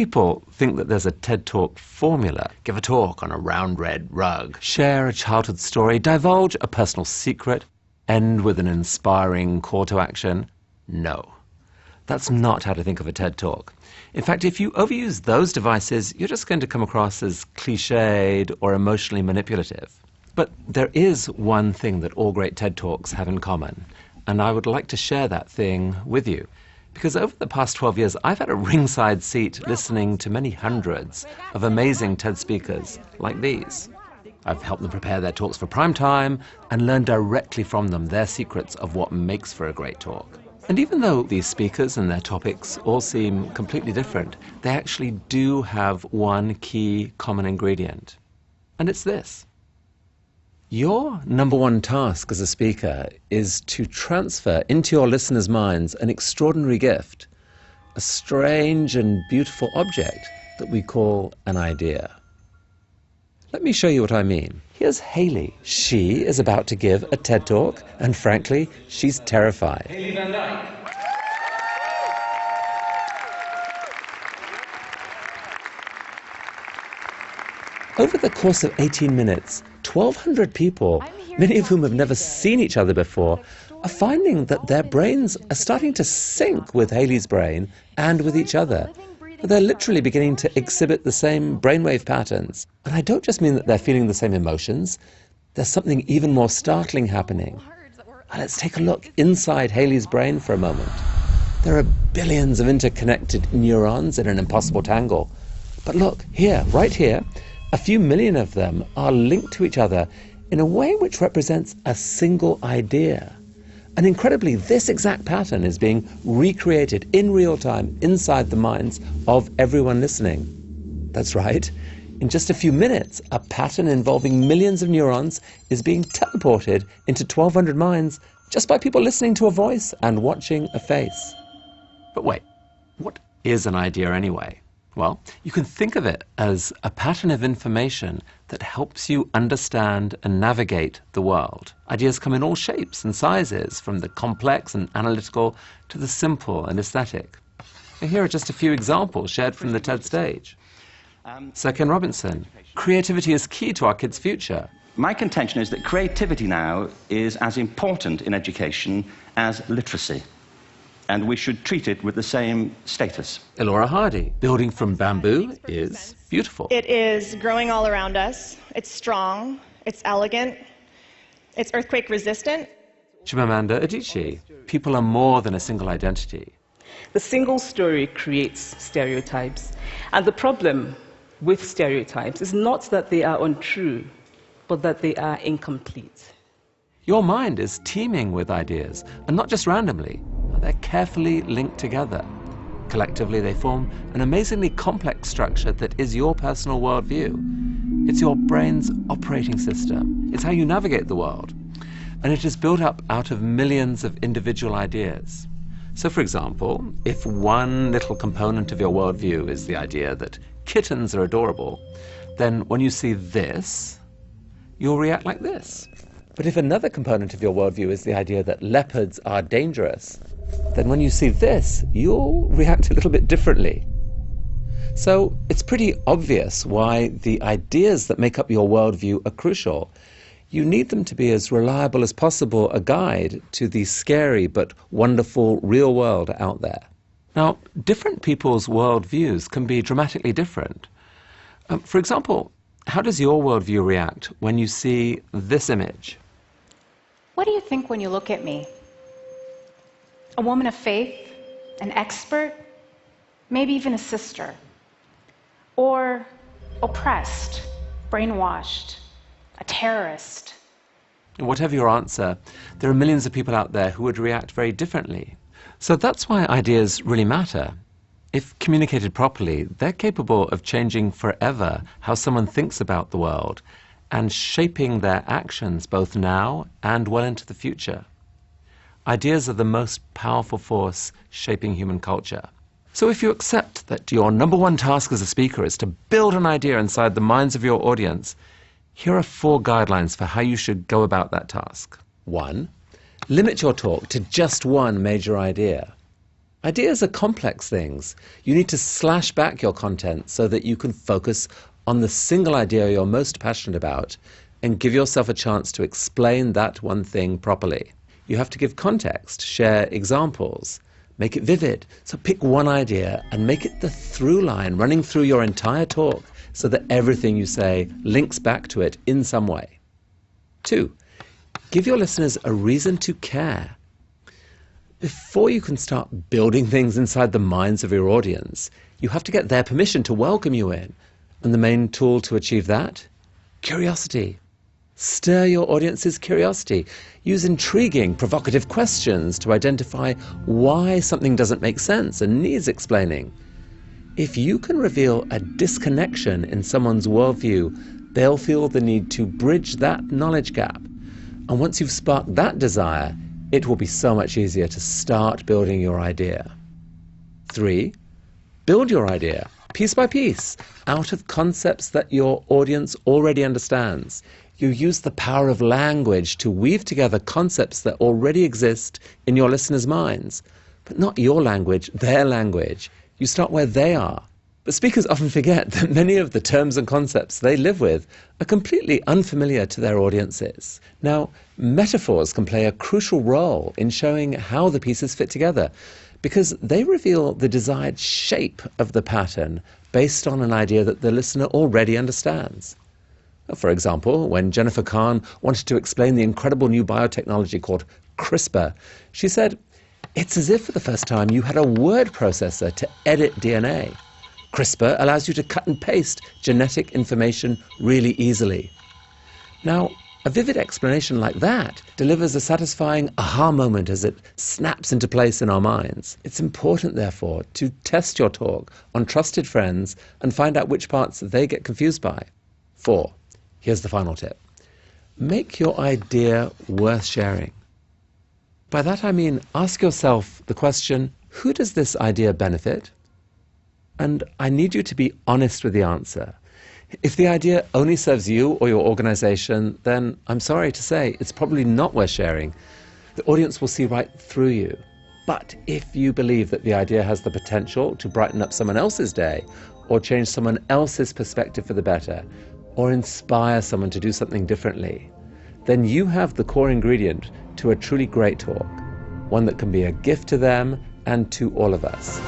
people think that there's a TED Talk formula. Give a talk on a round red rug, share a childhood story, divulge a personal secret, end with an inspiring call to action. No, that's not how to think of a TED Talk. In fact, if you overuse those devices, you're just going to come across as cliched or emotionally manipulative. But there is one thing that all great TED Talks have in common, and I would like to share that thing with you. Because over the past 12 years, I've had a ringside seat listening to many hundreds of amazing TED speakers like these. I've helped them prepare their talks for prime time and learn directly from them their secrets of what makes for a great talk. And even though these speakers and their topics all seem completely different, they actually do have one key common ingredient. And it's this. Your number one task as a speaker is to transfer into your listeners' minds an extraordinary gift, a strange and beautiful object that we call an idea. Let me show you what I mean. Here's Hayley. She is about to give a TED Talk, and frankly, she's terrified. Hayley Van Dyke. Over the course of 18 minutes, 1,200 people, many of whom have never seen each other before, are finding that their brains are starting to sync with Hayley's brain and with each other. They're literally beginning to exhibit the same brainwave patterns. And I don't just mean that they're feeling the same emotions. There's something even more startling happening. Now let's take a look inside Hayley's brain for a moment. There are billions of interconnected neurons in an impossible tangle. But look, here, right here, a few million of them are linked to each other in a way which represents a single idea. And incredibly, this exact pattern is being recreated in real time inside the minds of everyone listening. That's right. In just a few minutes, a pattern involving millions of neurons is being teleported into 1,200 minds just by people listening to a voice and watching a face. But wait, what is an idea anyway? Well, you can think of it as a pattern of information that helps you understand and navigate the world. Ideas come in all shapes and sizes, from the complex and analytical to the simple and aesthetic. And here are just a few examples shared from the TED stage. Sir Ken Robinson, creativity is key to our kids' future. My contention is that creativity now is as important in education as literacy, and we should treat it with the same status. Elora Hardy, building from bamboo is beautiful. It is growing all around us. It's strong. It's elegant. It's earthquake resistant. Chimamanda Adichie, people are more than a single identity. The single story creates stereotypes. And the problem with stereotypes is not that they are untrue, but that they are incomplete. Your mind is teeming with ideas, and not just randomly. They're carefully linked together. Collectively, they form an amazingly complex structure that is your personal worldview. It's your brain's operating system. It's how you navigate the world. And it is built up out of millions of individual ideas. So, for example, if one little component of your worldview is the idea that kittens are adorable, then when you see this, you'll react like this. But if another component of your worldview is the idea that leopards are dangerous, then when you see this, you'll react a little bit differently. So it's pretty obvious why the ideas that make up your worldview are crucial. You need them to be as reliable as possible a guide to the scary but wonderful real world out there. Now, different people's worldviews can be dramatically different. For example, how does your worldview react when you see this image? What do you think when you look at me? A woman of faith, an expert, maybe even a sister, or oppressed, brainwashed, a terrorist? Whatever your answer, there are millions of people out there who would react very differently. So that's why ideas really matter. If communicated properly, they're capable of changing forever how someone thinks about the world and shaping their actions both now and well into the future. Ideas are the most powerful force shaping human culture. So if you accept that your number one task as a speaker is to build an idea inside the minds of your audience, here are 4 guidelines for how you should go about that task. 1. Limit your talk to just one major idea. Ideas are complex things. You need to slash back your content so that you can focus on the single idea you're most passionate about and give yourself a chance to explain that one thing properly. You have to give context, share examples, make it vivid. So pick one idea and make it the through line running through your entire talk so that everything you say links back to it in some way. 2, give your listeners a reason to care. Before you can start building things inside the minds of your audience, you have to get their permission to welcome you in. And the main tool to achieve that? Curiosity. Stir your audience's curiosity. Use intriguing, provocative questions to identify why something doesn't make sense and needs explaining. If you can reveal a disconnection in someone's worldview, they'll feel the need to bridge that knowledge gap. And once you've sparked that desire, it will be so much easier to start building your idea. 3, build your idea, piece by piece, out of concepts that your audience already understands. You use the power of language to weave together concepts that already exist in your listeners' minds. But not your language, their language. You start where they are. But speakers often forget that many of the terms and concepts they live with are completely unfamiliar to their audiences. Now, metaphors can play a crucial role in showing how the pieces fit together because they reveal the desired shape of the pattern based on an idea that the listener already understands. For example, when Jennifer Kahn wanted to explain the incredible new biotechnology called CRISPR, she said, "It's as if for the first time you had a word processor to edit DNA. CRISPR allows you to cut and paste genetic information really easily." Now, a vivid explanation like that delivers a satisfying aha moment as it snaps into place in our minds. It's important, therefore, to test your talk on trusted friends and find out which parts they get confused by. 4, here's the final tip. Make your idea worth sharing. By that I mean ask yourself the question, who does this idea benefit? And I need you to be honest with the answer. If the idea only serves you or your organization, then I'm sorry to say it's probably not worth sharing. The audience will see right through you. But if you believe that the idea has the potential to brighten up someone else's day, or change someone else's perspective for the better, or inspire someone to do something differently, then you have the core ingredient to a truly great talk, one that can be a gift to them and to all of us.